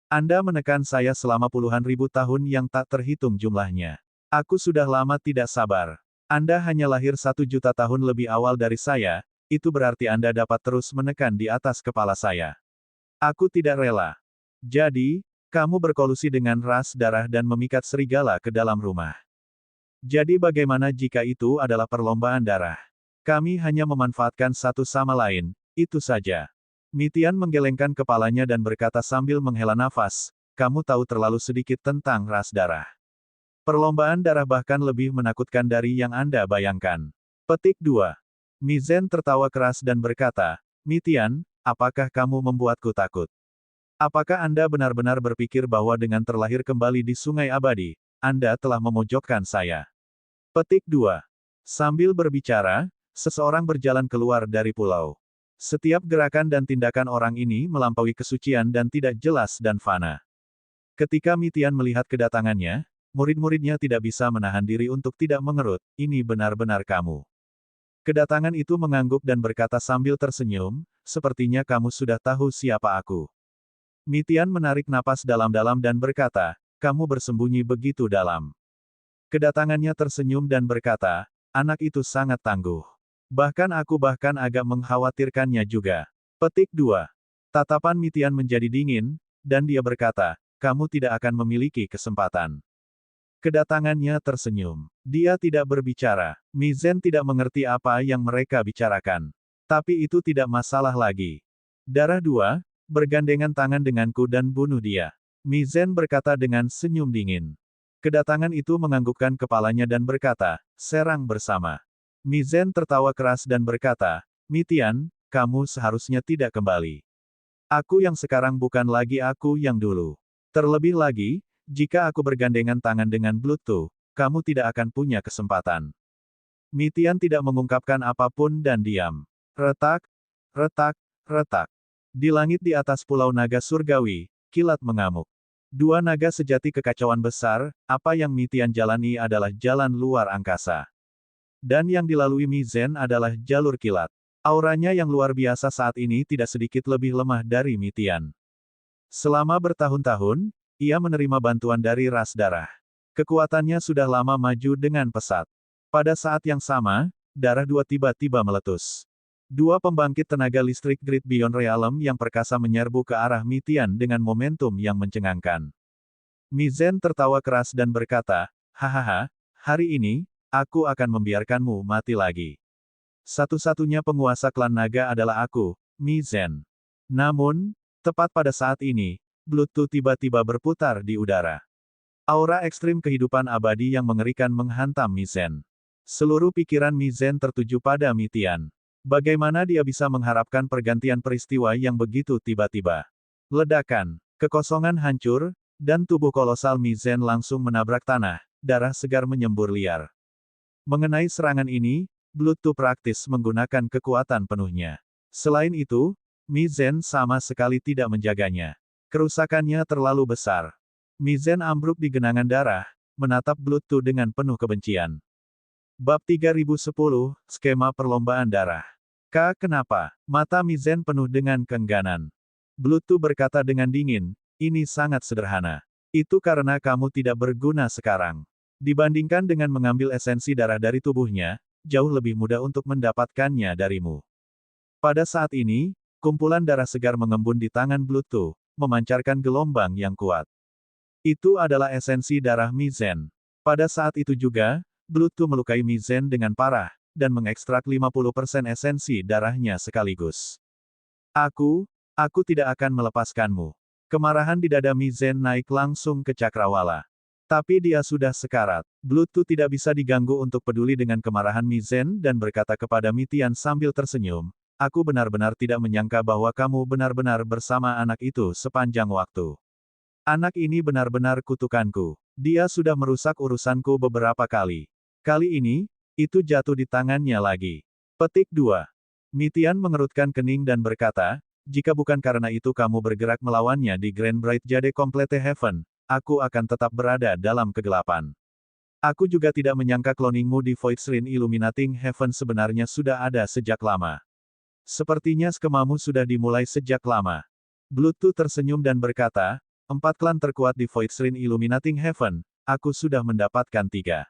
Anda menekan saya selama puluhan ribu tahun yang tak terhitung jumlahnya. Aku sudah lama tidak sabar. Anda hanya lahir 1 juta tahun lebih awal dari saya, itu berarti Anda dapat terus menekan di atas kepala saya. Aku tidak rela. Jadi, kamu berkolusi dengan ras darah dan memikat serigala ke dalam rumah. Jadi bagaimana jika itu adalah perlombaan darah? Kami hanya memanfaatkan satu sama lain, itu saja. Mitian menggelengkan kepalanya dan berkata sambil menghela nafas, kamu tahu terlalu sedikit tentang ras darah. Perlombaan darah bahkan lebih menakutkan dari yang Anda bayangkan. Petik 2. Mizen tertawa keras dan berkata, Mitian, apakah kamu membuatku takut? Apakah Anda benar-benar berpikir bahwa dengan terlahir kembali di Sungai Abadi, Anda telah memojokkan saya? Petik 2. Sambil berbicara, seseorang berjalan keluar dari pulau. Setiap gerakan dan tindakan orang ini melampaui kesucian dan tidak jelas dan fana. Ketika Mitian melihat kedatangannya, murid-muridnya tidak bisa menahan diri untuk tidak mengerut, ini benar-benar kamu. Kedatangan itu mengangguk dan berkata sambil tersenyum, sepertinya kamu sudah tahu siapa aku. Mitian menarik napas dalam-dalam dan berkata, kamu bersembunyi begitu dalam. Kedatangannya tersenyum dan berkata, anak itu sangat tangguh. Bahkan aku agak mengkhawatirkannya juga. Petik 2. Tatapan Mitian menjadi dingin, dan dia berkata, kamu tidak akan memiliki kesempatan. Kedatangannya tersenyum. Dia tidak berbicara. Mizen tidak mengerti apa yang mereka bicarakan. Tapi itu tidak masalah lagi. Darah 2, bergandengan tangan denganku dan bunuh dia. Mizen berkata dengan senyum dingin. Kedatangan itu menganggukkan kepalanya dan berkata, serang bersama. Mizen tertawa keras dan berkata, Mitian, kamu seharusnya tidak kembali. Aku yang sekarang bukan lagi aku yang dulu. Terlebih lagi, jika aku bergandengan tangan dengan Bluetooth, kamu tidak akan punya kesempatan. Mitian tidak mengungkapkan apapun dan diam. Retak, retak, retak. Di langit di atas pulau naga surgawi, kilat mengamuk. 2 naga sejati kekacauan besar, apa yang Mitian jalani adalah jalan luar angkasa. Dan yang dilalui Mizen adalah jalur kilat. Auranya yang luar biasa saat ini tidak sedikit lebih lemah dari Mitian. Selama bertahun-tahun, ia menerima bantuan dari ras darah. Kekuatannya sudah lama maju dengan pesat. Pada saat yang sama, darah 2 tiba-tiba meletus. 2 pembangkit tenaga listrik Great Beyond Realm yang perkasa menyerbu ke arah Mitian dengan momentum yang mencengangkan. Mizen tertawa keras dan berkata, hahaha, hari ini, aku akan membiarkanmu mati lagi. Satu-satunya penguasa klan naga adalah aku, Mizen. Namun, tepat pada saat ini, Bluetooth tiba-tiba berputar di udara. Aura ekstrim kehidupan abadi yang mengerikan menghantam Mizen. Seluruh pikiran Mizen tertuju pada Mitian. Bagaimana dia bisa mengharapkan pergantian peristiwa yang begitu tiba-tiba? Ledakan, kekosongan hancur, dan tubuh kolosal Mizen langsung menabrak tanah, darah segar menyembur liar. Mengenai serangan ini, Bluetooth praktis menggunakan kekuatan penuhnya. Selain itu, Mizen sama sekali tidak menjaganya. Kerusakannya terlalu besar. Mizen ambruk di genangan darah, menatap Bluetooth dengan penuh kebencian. Bab 3010, Skema Perlombaan Darah. Kenapa? Mata Mizen penuh dengan keengganan. Bluetooth berkata dengan dingin, ini sangat sederhana. Itu karena kamu tidak berguna sekarang. Dibandingkan dengan mengambil esensi darah dari tubuhnya, jauh lebih mudah untuk mendapatkannya darimu. Pada saat ini, Kumpulan darah segar mengembun di tangan Bluetooth, memancarkan gelombang yang kuat. Itu adalah esensi darah Mizen. Pada saat itu juga, Bluetooth melukai Mizen dengan parah, dan mengekstrak 50% esensi darahnya sekaligus. Aku tidak akan melepaskanmu. Kemarahan di dada Mizen naik langsung ke cakrawala. Tapi dia sudah sekarat. Bluetooth tidak bisa diganggu untuk peduli dengan kemarahan Mizen dan berkata kepada Mitian sambil tersenyum, aku benar-benar tidak menyangka bahwa kamu benar-benar bersama anak itu sepanjang waktu. Anak ini benar-benar kutukanku. Dia sudah merusak urusanku beberapa kali. Kali ini, itu jatuh di tangannya lagi. Petik 2. Mitian mengerutkan kening dan berkata, jika bukan karena itu kamu bergerak melawannya di Grand Bright Jade Complete Heaven, aku akan tetap berada dalam kegelapan. Aku juga tidak menyangka cloningmu di Void Shrine Illuminating Heaven sebenarnya sudah ada sejak lama. Sepertinya skemamu sudah dimulai sejak lama. Bluetooth tersenyum dan berkata, 4 klan terkuat di Void Shrine Illuminating Heaven, aku sudah mendapatkan 3.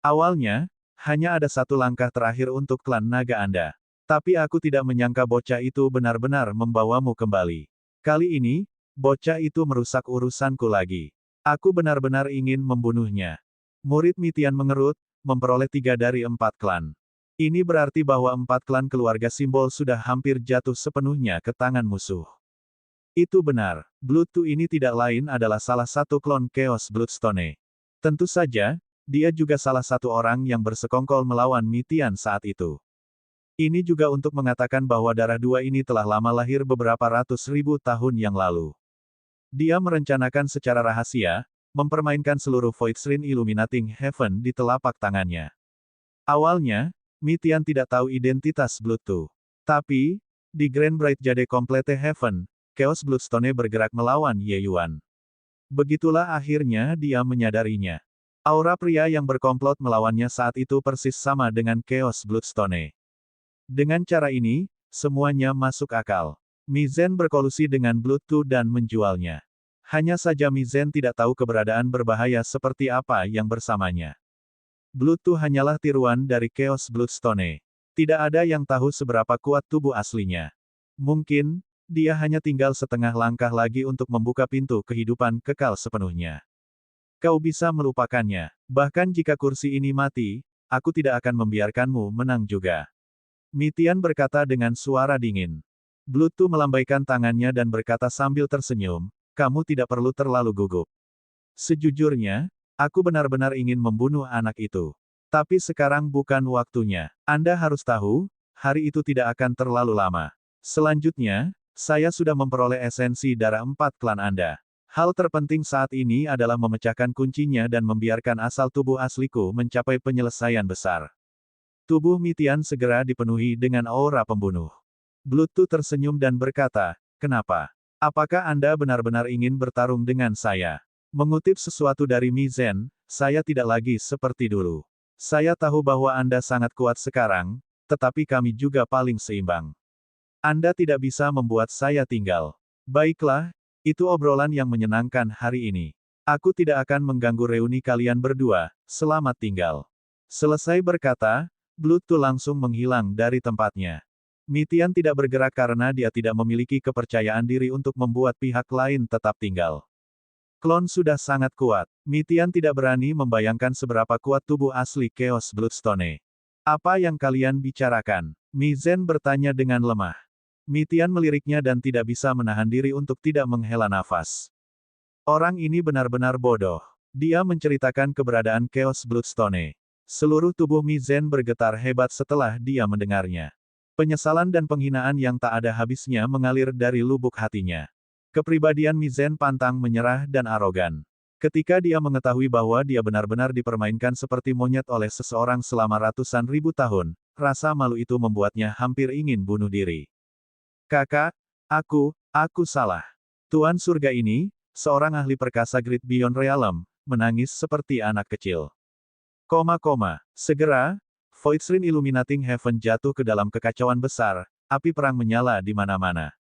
Awalnya, hanya ada satu langkah terakhir untuk klan naga Anda. Tapi aku tidak menyangka bocah itu benar-benar membawamu kembali. Kali ini, bocah itu merusak urusanku lagi. Aku benar-benar ingin membunuhnya. Murid Mitian mengerut, memperoleh 3 dari 4 klan. Ini berarti bahwa 4 klan keluarga simbol sudah hampir jatuh sepenuhnya ke tangan musuh. Itu benar, Bluetooth ini tidak lain adalah salah satu klon Chaos Bloodstone. Tentu saja, dia juga salah satu orang yang bersekongkol melawan Mitian saat itu. Ini juga untuk mengatakan bahwa darah dua ini telah lama lahir beberapa ratus ribu tahun yang lalu. Dia merencanakan secara rahasia, mempermainkan seluruh Void Shrine Illuminating Heaven di telapak tangannya. Awalnya, Mitian tidak tahu identitas Bluetooth. Tapi, di Grand Bright Jade Complete Heaven, Chaos Bloodstone bergerak melawan Ye Yuan. Begitulah akhirnya dia menyadarinya. Aura pria yang berkomplot melawannya saat itu persis sama dengan Chaos Bloodstone. Dengan cara ini, semuanya masuk akal. Mizen berkolusi dengan Bluetooth dan menjualnya. Hanya saja Mizen tidak tahu keberadaan berbahaya seperti apa yang bersamanya. Bluetooth hanyalah tiruan dari Chaos Bloodstone. Tidak ada yang tahu seberapa kuat tubuh aslinya. Mungkin, dia hanya tinggal setengah langkah lagi untuk membuka pintu kehidupan kekal sepenuhnya. Kau bisa melupakannya. Bahkan jika kursi ini mati, aku tidak akan membiarkanmu menang juga. Mitian berkata dengan suara dingin. Bluetooth melambaikan tangannya dan berkata sambil tersenyum, kamu tidak perlu terlalu gugup. Sejujurnya, aku benar-benar ingin membunuh anak itu. Tapi sekarang bukan waktunya. Anda harus tahu, hari itu tidak akan terlalu lama. Selanjutnya, saya sudah memperoleh esensi darah 4 klan Anda. Hal terpenting saat ini adalah memecahkan kuncinya dan membiarkan asal tubuh asliku mencapai penyelesaian besar. Tubuh Mitian segera dipenuhi dengan aura pembunuh. Bluetooth tersenyum dan berkata, kenapa? Apakah Anda benar-benar ingin bertarung dengan saya? Mengutip sesuatu dari Mizen, saya tidak lagi seperti dulu. Saya tahu bahwa Anda sangat kuat sekarang, tetapi kami juga paling seimbang. Anda tidak bisa membuat saya tinggal. Baiklah, itu obrolan yang menyenangkan hari ini. Aku tidak akan mengganggu reuni kalian berdua, selamat tinggal. Selesai berkata, Bluetooth langsung menghilang dari tempatnya. Mitian tidak bergerak karena dia tidak memiliki kepercayaan diri untuk membuat pihak lain tetap tinggal. Klon sudah sangat kuat. Mitian tidak berani membayangkan seberapa kuat tubuh asli Chaos Bloodstone. Apa yang kalian bicarakan? Mizen bertanya dengan lemah. Mitian meliriknya dan tidak bisa menahan diri untuk tidak menghela nafas. Orang ini benar-benar bodoh. Dia menceritakan keberadaan Chaos Bloodstone. Seluruh tubuh Mizen bergetar hebat setelah dia mendengarnya. Penyesalan dan penghinaan yang tak ada habisnya mengalir dari lubuk hatinya. Kepribadian Mizen pantang menyerah dan arogan. Ketika dia mengetahui bahwa dia benar-benar dipermainkan seperti monyet oleh seseorang selama ratusan ribu tahun, rasa malu itu membuatnya hampir ingin bunuh diri. Kakak, aku salah. Tuan surga ini, seorang ahli perkasa Great Beyond Realm, menangis seperti anak kecil. Segera, Void Shrine Illuminating Heaven jatuh ke dalam kekacauan besar, api perang menyala di mana-mana.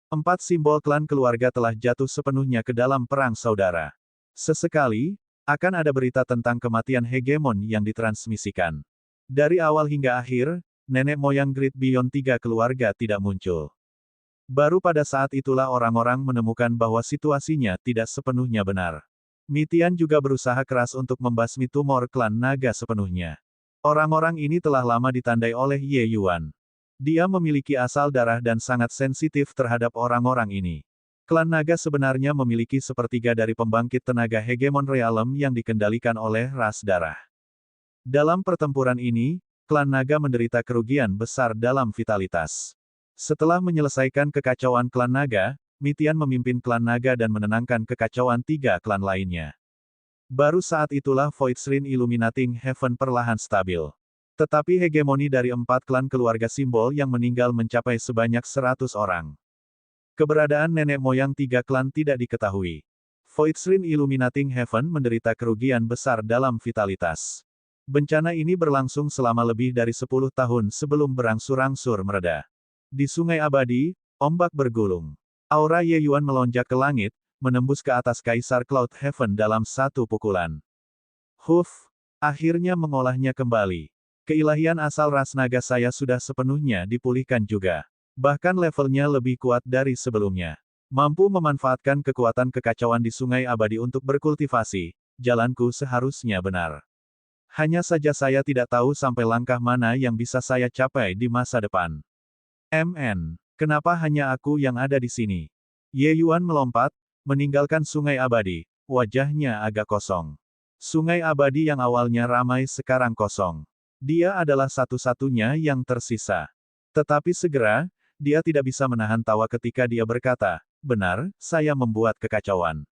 4 simbol klan keluarga telah jatuh sepenuhnya ke dalam perang saudara. Sesekali, akan ada berita tentang kematian hegemon yang ditransmisikan. Dari awal hingga akhir, nenek moyang Great Beyond 3 keluarga tidak muncul. Baru pada saat itulah orang-orang menemukan bahwa situasinya tidak sepenuhnya benar. Mitian juga berusaha keras untuk membasmi tumor klan naga sepenuhnya. Orang-orang ini telah lama ditandai oleh Ye Yuan. Dia memiliki asal darah dan sangat sensitif terhadap orang-orang ini. Klan naga sebenarnya memiliki sepertiga dari pembangkit tenaga hegemon realem yang dikendalikan oleh ras darah. Dalam pertempuran ini, klan naga menderita kerugian besar dalam vitalitas. Setelah menyelesaikan kekacauan klan naga, Mitian memimpin klan naga dan menenangkan kekacauan 3 klan lainnya. Baru saat itulah Void Shrine Illuminating Heaven perlahan stabil. Tetapi hegemoni dari 4 klan keluarga simbol yang meninggal mencapai sebanyak 100 orang. Keberadaan nenek moyang 3 klan tidak diketahui. Void Shrine Illuminating Heaven menderita kerugian besar dalam vitalitas. Bencana ini berlangsung selama lebih dari 10 tahun sebelum berangsur-angsur mereda. Di Sungai Abadi, ombak bergulung. Aura Ye Yuan melonjak ke langit, menembus ke atas Kaisar Cloud Heaven dalam satu pukulan. Huf! Akhirnya mengolahnya kembali. Keilahian asal ras naga saya sudah sepenuhnya dipulihkan juga. Bahkan levelnya lebih kuat dari sebelumnya. Mampu memanfaatkan kekuatan kekacauan di Sungai Abadi untuk berkultivasi, jalanku seharusnya benar. Hanya saja saya tidak tahu sampai langkah mana yang bisa saya capai di masa depan. Kenapa hanya aku yang ada di sini? Ye Yuan melompat, meninggalkan Sungai Abadi, wajahnya agak kosong. Sungai Abadi yang awalnya ramai sekarang kosong. Dia adalah satu-satunya yang tersisa. Tetapi segera, dia tidak bisa menahan tawa ketika dia berkata, benar, saya membuat kekacauan.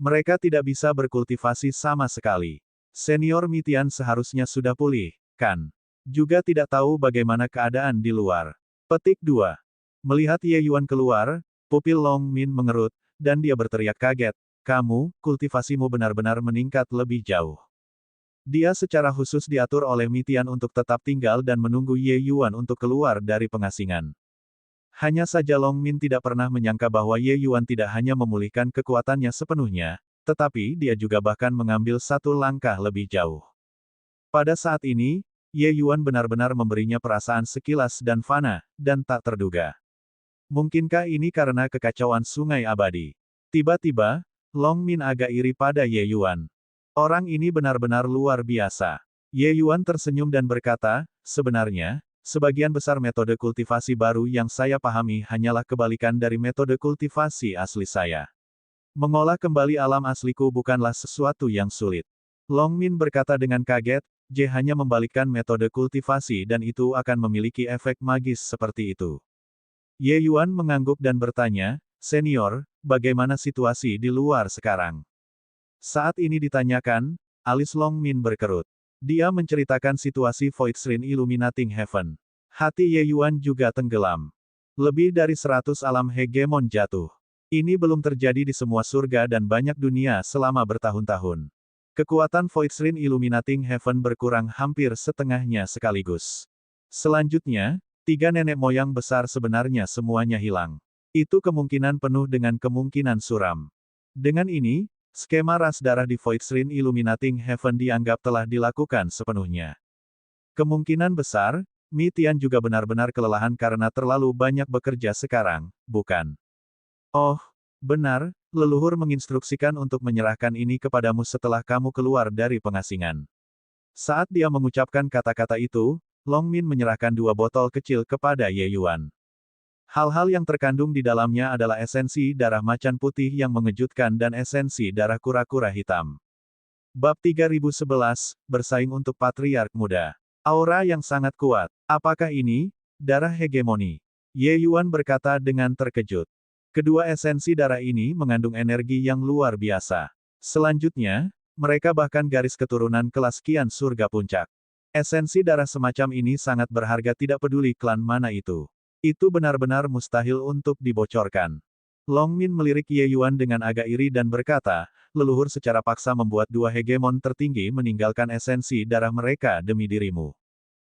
Mereka tidak bisa berkultivasi sama sekali. Senior Mitian seharusnya sudah pulih, kan? Juga tidak tahu bagaimana keadaan di luar. Petik 2. Melihat Ye Yuan keluar, pupil Long Min mengerut, dan dia berteriak kaget, kamu, kultivasimu benar-benar meningkat lebih jauh. Dia secara khusus diatur oleh Mitian untuk tetap tinggal dan menunggu Ye Yuan untuk keluar dari pengasingan. Hanya saja Long Min tidak pernah menyangka bahwa Ye Yuan tidak hanya memulihkan kekuatannya sepenuhnya, tetapi dia juga bahkan mengambil satu langkah lebih jauh. Pada saat ini, Ye Yuan benar-benar memberinya perasaan sekilas dan fana, dan tak terduga. Mungkinkah ini karena kekacauan Sungai Abadi? Tiba-tiba, Long Min agak iri pada Ye Yuan. Orang ini benar-benar luar biasa. Ye Yuan tersenyum dan berkata, sebenarnya, sebagian besar metode kultivasi baru yang saya pahami hanyalah kebalikan dari metode kultivasi asli saya. Mengolah kembali alam asliku bukanlah sesuatu yang sulit. Long Min berkata dengan kaget, J hanya membalikkan metode kultivasi dan itu akan memiliki efek magis seperti itu. Ye Yuan mengangguk dan bertanya, senior, bagaimana situasi di luar sekarang? Saat ini ditanyakan, alis Long Min berkerut. Dia menceritakan situasi Void Shrine Illuminating Heaven. Hati Ye Yuan juga tenggelam. Lebih dari 100 alam hegemon jatuh. Ini belum terjadi di semua surga dan banyak dunia selama bertahun-tahun. Kekuatan Void Shrine Illuminating Heaven berkurang hampir setengahnya sekaligus. Selanjutnya, 3 nenek moyang besar sebenarnya semuanya hilang. Itu kemungkinan penuh dengan kemungkinan suram. Dengan ini, skema ras darah di Void Shrine Illuminating Heaven dianggap telah dilakukan sepenuhnya. Kemungkinan besar, Mitian juga benar-benar kelelahan karena terlalu banyak bekerja sekarang, bukan? Oh, benar, leluhur menginstruksikan untuk menyerahkan ini kepadamu setelah kamu keluar dari pengasingan. Saat dia mengucapkan kata-kata itu, Long Min menyerahkan 2 botol kecil kepada Ye Yuan. Hal-hal yang terkandung di dalamnya adalah esensi darah macan putih yang mengejutkan dan esensi darah kura-kura hitam. Bab 3011, bersaing untuk Patriark Muda. Aura yang sangat kuat. Apakah ini darah hegemoni? Ye Yuan berkata dengan terkejut. Kedua esensi darah ini mengandung energi yang luar biasa. Selanjutnya, mereka bahkan garis keturunan kelas kian surga puncak. Esensi darah semacam ini sangat berharga tidak peduli klan mana itu. Itu benar-benar mustahil untuk dibocorkan. Long Min melirik Ye Yuan dengan agak iri dan berkata, leluhur secara paksa membuat 2 hegemon tertinggi meninggalkan esensi darah mereka demi dirimu.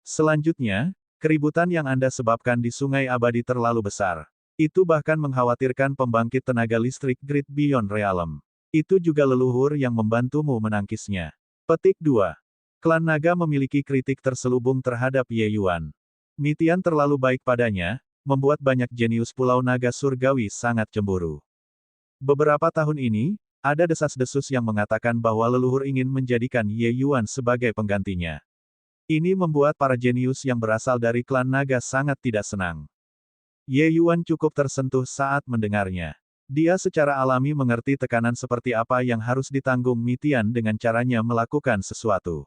Selanjutnya, keributan yang Anda sebabkan di Sungai Abadi terlalu besar. Itu bahkan mengkhawatirkan pembangkit tenaga listrik Grid Beyond Realm. Itu juga leluhur yang membantumu menangkisnya. Petik 2. Klan Naga memiliki kritik terselubung terhadap Ye Yuan. Mitian terlalu baik padanya, membuat banyak jenius Pulau Naga Surgawi sangat cemburu. Beberapa tahun ini, ada desas-desus yang mengatakan bahwa leluhur ingin menjadikan Ye Yuan sebagai penggantinya. Ini membuat para jenius yang berasal dari klan naga sangat tidak senang. Ye Yuan cukup tersentuh saat mendengarnya. Dia secara alami mengerti tekanan seperti apa yang harus ditanggung Mi Tian dengan caranya melakukan sesuatu.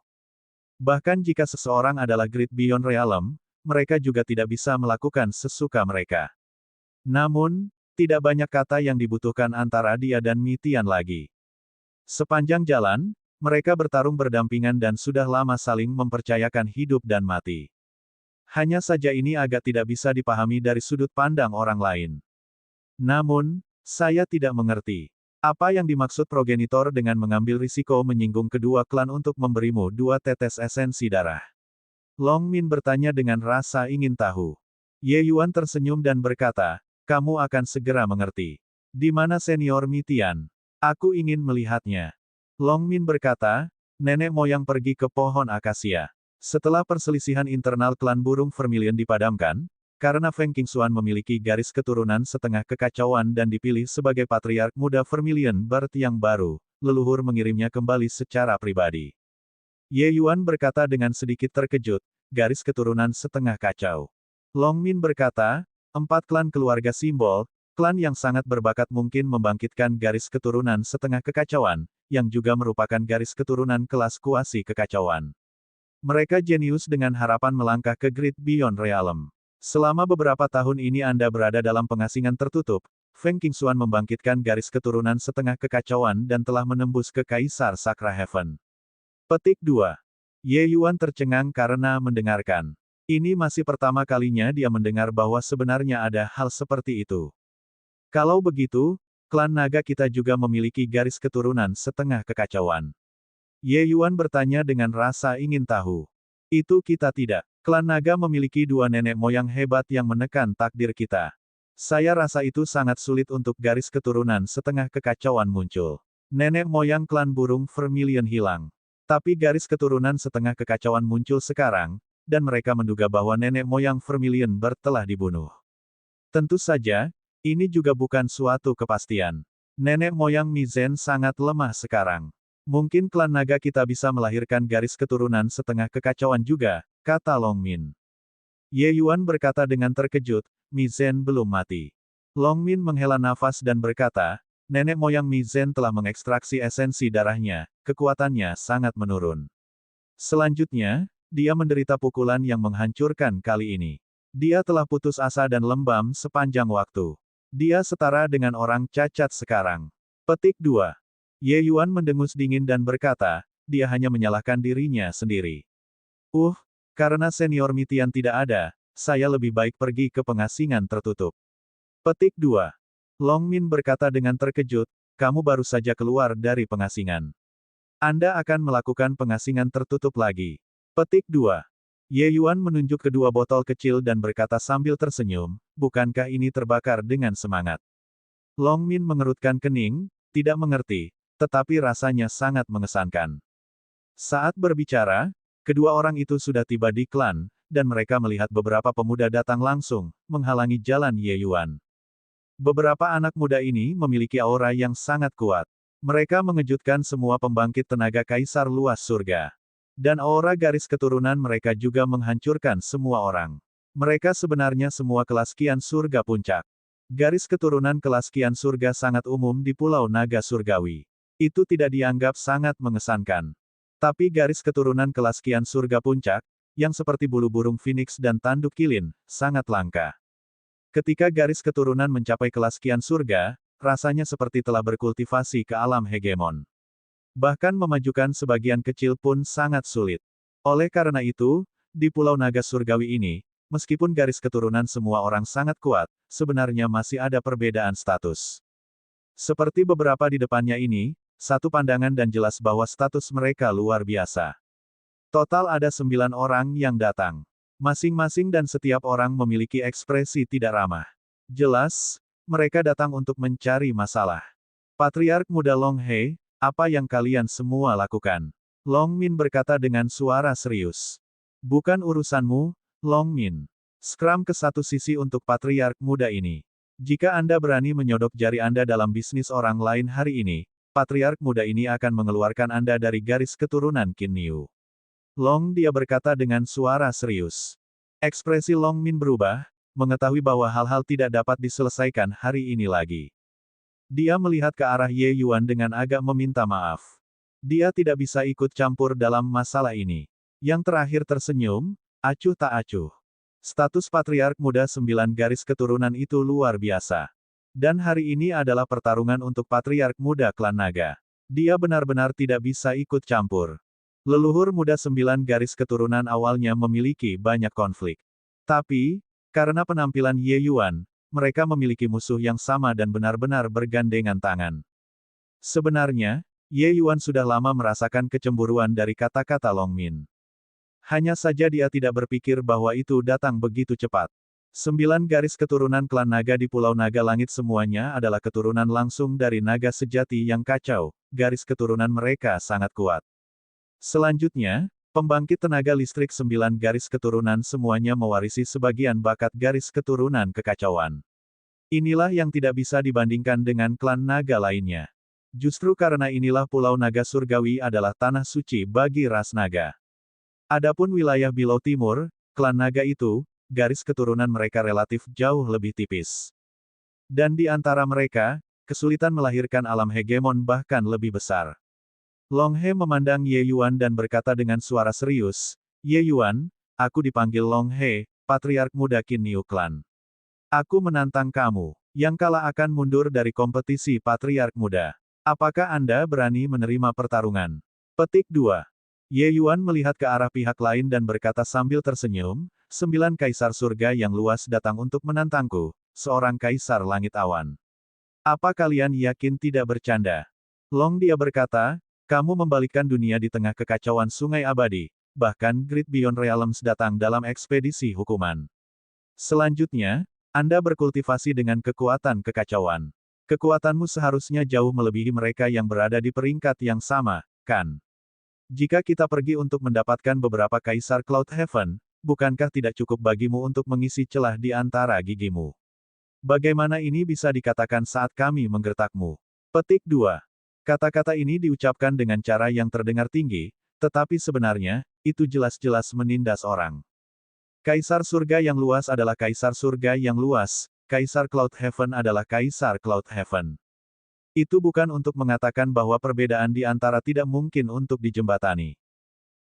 Bahkan jika seseorang adalah Great Beyond Realm, mereka juga tidak bisa melakukan sesuka mereka. Namun, tidak banyak kata yang dibutuhkan antara dia dan Mi Tian lagi. Sepanjang jalan, mereka bertarung berdampingan dan sudah lama saling mempercayakan hidup dan mati. Hanya saja ini agak tidak bisa dipahami dari sudut pandang orang lain. Namun, saya tidak mengerti. Apa yang dimaksud progenitor dengan mengambil risiko menyinggung kedua klan untuk memberimu 2 tetes esensi darah? Long Min bertanya dengan rasa ingin tahu. Ye Yuan tersenyum dan berkata, kamu akan segera mengerti. Di mana senior Mi Tian? Aku ingin melihatnya. Long Min berkata, nenek moyang pergi ke pohon akasia. Setelah perselisihan internal klan burung Vermilion dipadamkan, karena Feng Qingxuan memiliki garis keturunan setengah kekacauan dan dipilih sebagai patriark muda Vermilion Bird yang baru, leluhur mengirimnya kembali secara pribadi. Ye Yuan berkata dengan sedikit terkejut, garis keturunan setengah kacau. Long Min berkata, 4 klan keluarga simbol, klan yang sangat berbakat mungkin membangkitkan garis keturunan setengah kekacauan, yang juga merupakan garis keturunan kelas kuasi kekacauan. Mereka jenius dengan harapan melangkah ke Great Beyond Realm. Selama beberapa tahun ini Anda berada dalam pengasingan tertutup, Feng Qingxuan membangkitkan garis keturunan setengah kekacauan dan telah menembus ke Kaisar Sakra Heaven. Petik 2. Ye Yuan tercengang karena mendengarkan. Ini masih pertama kalinya dia mendengar bahwa sebenarnya ada hal seperti itu. Kalau begitu, klan naga kita juga memiliki garis keturunan setengah kekacauan. Ye Yuan bertanya dengan rasa ingin tahu. Itu kita tidak. Klan naga memiliki 2 nenek moyang hebat yang menekan takdir kita. Saya rasa itu sangat sulit untuk garis keturunan setengah kekacauan muncul. Nenek moyang klan burung Vermilion hilang. Tapi garis keturunan setengah kekacauan muncul sekarang, dan mereka menduga bahwa nenek moyang Vermilion Bird telah dibunuh. Tentu saja, ini juga bukan suatu kepastian. Nenek moyang Mi Zhen sangat lemah sekarang. Mungkin klan naga kita bisa melahirkan garis keturunan setengah kekacauan juga, kata Long Min. Ye Yuan berkata dengan terkejut, Mi Zhen belum mati. Long Min menghela nafas dan berkata, nenek moyang Mi Zhen telah mengekstraksi esensi darahnya, kekuatannya sangat menurun. Selanjutnya, dia menderita pukulan yang menghancurkan kali ini. Dia telah putus asa dan lembam sepanjang waktu. Dia setara dengan orang cacat sekarang. Petik 2. Ye Yuan mendengus dingin dan berkata, dia hanya menyalahkan dirinya sendiri. Karena senior Mi Tian tidak ada, saya lebih baik pergi ke pengasingan tertutup. Petik 2. Long Min berkata dengan terkejut, kamu baru saja keluar dari pengasingan. Anda akan melakukan pengasingan tertutup lagi. Petik 2. Ye Yuan menunjuk kedua botol kecil dan berkata sambil tersenyum, bukankah ini terbakar dengan semangat? Long Min mengerutkan kening, tidak mengerti, tetapi rasanya sangat mengesankan. Saat berbicara, kedua orang itu sudah tiba di klan, dan mereka melihat beberapa pemuda datang langsung, menghalangi jalan Ye Yuan. Beberapa anak muda ini memiliki aura yang sangat kuat. Mereka mengejutkan semua pembangkit tenaga kaisar luas surga. Dan aura garis keturunan mereka juga menghancurkan semua orang. Mereka sebenarnya semua kelas Kian Surga Puncak. Garis keturunan kelas Kian Surga sangat umum di Pulau Naga Surgawi. Itu tidak dianggap sangat mengesankan. Tapi garis keturunan kelas Kian Surga Puncak, yang seperti bulu burung phoenix dan tanduk kilin, sangat langka. Ketika garis keturunan mencapai kelas Kian Surga, rasanya seperti telah berkultivasi ke alam hegemon. Bahkan memajukan sebagian kecil pun sangat sulit. Oleh karena itu, di Pulau Naga Surgawi ini, meskipun garis keturunan semua orang sangat kuat, sebenarnya masih ada perbedaan status. Seperti beberapa di depannya ini, satu pandangan dan jelas bahwa status mereka luar biasa. Total ada 9 orang yang datang. Masing-masing dan setiap orang memiliki ekspresi tidak ramah. Jelas, mereka datang untuk mencari masalah. Patriark muda Long He, apa yang kalian semua lakukan? Long Min berkata dengan suara serius. Bukan urusanmu, Long Min. Scrum ke satu sisi untuk patriark muda ini. Jika Anda berani menyodok jari Anda dalam bisnis orang lain hari ini, patriark muda ini akan mengeluarkan Anda dari garis keturunan Qin Niu. Long, dia berkata dengan suara serius. Ekspresi Long Min berubah, mengetahui bahwa hal-hal tidak dapat diselesaikan hari ini lagi. Dia melihat ke arah Ye Yuan dengan agak meminta maaf. Dia tidak bisa ikut campur dalam masalah ini. Yang terakhir tersenyum, acuh tak acuh. Status patriark muda 9 garis keturunan itu luar biasa. Dan hari ini adalah pertarungan untuk patriark muda klan naga. Dia benar-benar tidak bisa ikut campur. Leluhur muda 9 garis keturunan awalnya memiliki banyak konflik. Tapi, karena penampilan Ye Yuan, mereka memiliki musuh yang sama dan benar-benar bergandengan tangan. Sebenarnya, Ye Yuan sudah lama merasakan kecemburuan dari kata-kata Long Min. Hanya saja dia tidak berpikir bahwa itu datang begitu cepat. 9 garis keturunan klan naga di Pulau Naga Langit semuanya adalah keturunan langsung dari naga sejati yang kacau, garis keturunan mereka sangat kuat. Selanjutnya, pembangkit tenaga listrik 9 garis keturunan semuanya mewarisi sebagian bakat garis keturunan kekacauan. Inilah yang tidak bisa dibandingkan dengan klan naga lainnya. Justru karena inilah Pulau Naga Surgawi adalah tanah suci bagi ras naga. Adapun wilayah Bilau Timur, klan naga itu, garis keturunan mereka relatif jauh lebih tipis. Dan di antara mereka, kesulitan melahirkan alam hegemon bahkan lebih besar. Long He memandang Ye Yuan dan berkata dengan suara serius, Ye Yuan, aku dipanggil Long He, patriark muda Qin Niu Clan. Aku menantang kamu, yang kalah akan mundur dari kompetisi patriark muda. Apakah Anda berani menerima pertarungan? Petik 2. Ye Yuan melihat ke arah pihak lain dan berkata sambil tersenyum, 9 kaisar surga yang luas datang untuk menantangku, seorang kaisar langit awan. Apa kalian yakin tidak bercanda? Long dia berkata, kamu membalikkan dunia di tengah kekacauan sungai abadi, bahkan Great Beyond Realms datang dalam ekspedisi hukuman. Selanjutnya, Anda berkultivasi dengan kekuatan kekacauan. Kekuatanmu seharusnya jauh melebihi mereka yang berada di peringkat yang sama, kan? Jika kita pergi untuk mendapatkan beberapa kaisar Cloud Heaven, bukankah tidak cukup bagimu untuk mengisi celah di antara gigimu? Bagaimana ini bisa dikatakan saat kami menggertakmu? Petik 2. Kata-kata ini diucapkan dengan cara yang terdengar tinggi, tetapi sebenarnya, itu jelas-jelas menindas orang. Kaisar surga yang luas adalah kaisar surga yang luas, kaisar Cloud Heaven adalah kaisar Cloud Heaven. Itu bukan untuk mengatakan bahwa perbedaan di antara tidak mungkin untuk dijembatani.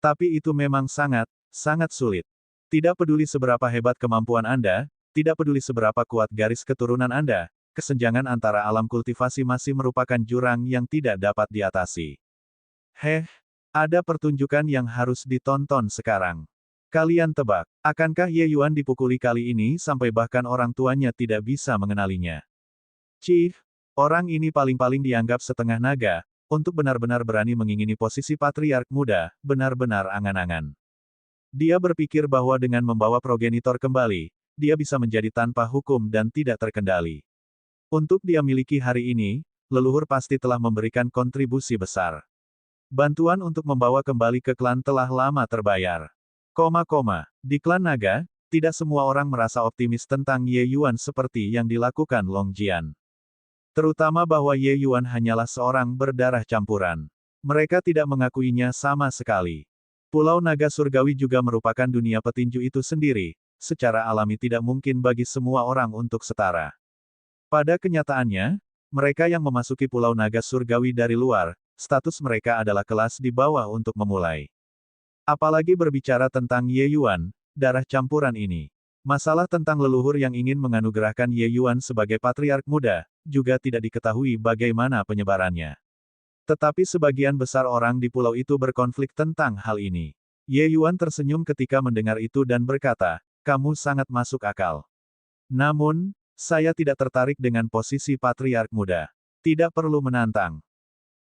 Tapi itu memang sangat, sangat sulit. Tidak peduli seberapa hebat kemampuan Anda, tidak peduli seberapa kuat garis keturunan Anda, kesenjangan antara alam kultivasi masih merupakan jurang yang tidak dapat diatasi. Ada pertunjukan yang harus ditonton sekarang. Kalian tebak, akankah Ye Yuan dipukuli kali ini sampai bahkan orang tuanya tidak bisa mengenalinya? Orang ini paling-paling dianggap setengah naga, untuk benar-benar berani mengingini posisi patriark muda, benar-benar angan-angan. Dia berpikir bahwa dengan membawa progenitor kembali, dia bisa menjadi tanpa hukum dan tidak terkendali. Untuk dia miliki hari ini, leluhur pasti telah memberikan kontribusi besar. Bantuan untuk membawa kembali ke klan telah lama terbayar. Di klan naga, tidak semua orang merasa optimis tentang Ye Yuan seperti yang dilakukan Long Jian. Terutama bahwa Ye Yuan hanyalah seorang berdarah campuran. Mereka tidak mengakuinya sama sekali. Pulau Naga Surgawi juga merupakan dunia petinju itu sendiri, secara alami tidak mungkin bagi semua orang untuk setara. Pada kenyataannya, mereka yang memasuki Pulau Naga Surgawi dari luar, status mereka adalah kelas di bawah untuk memulai. Apalagi berbicara tentang Ye Yuan, darah campuran ini. Masalah tentang leluhur yang ingin menganugerahkan Ye Yuan sebagai patriark muda, juga tidak diketahui bagaimana penyebarannya. Tetapi sebagian besar orang di pulau itu berkonflik tentang hal ini. Ye Yuan tersenyum ketika mendengar itu dan berkata, kamu sangat masuk akal. Namun, saya tidak tertarik dengan posisi patriark muda. Tidak perlu menantang.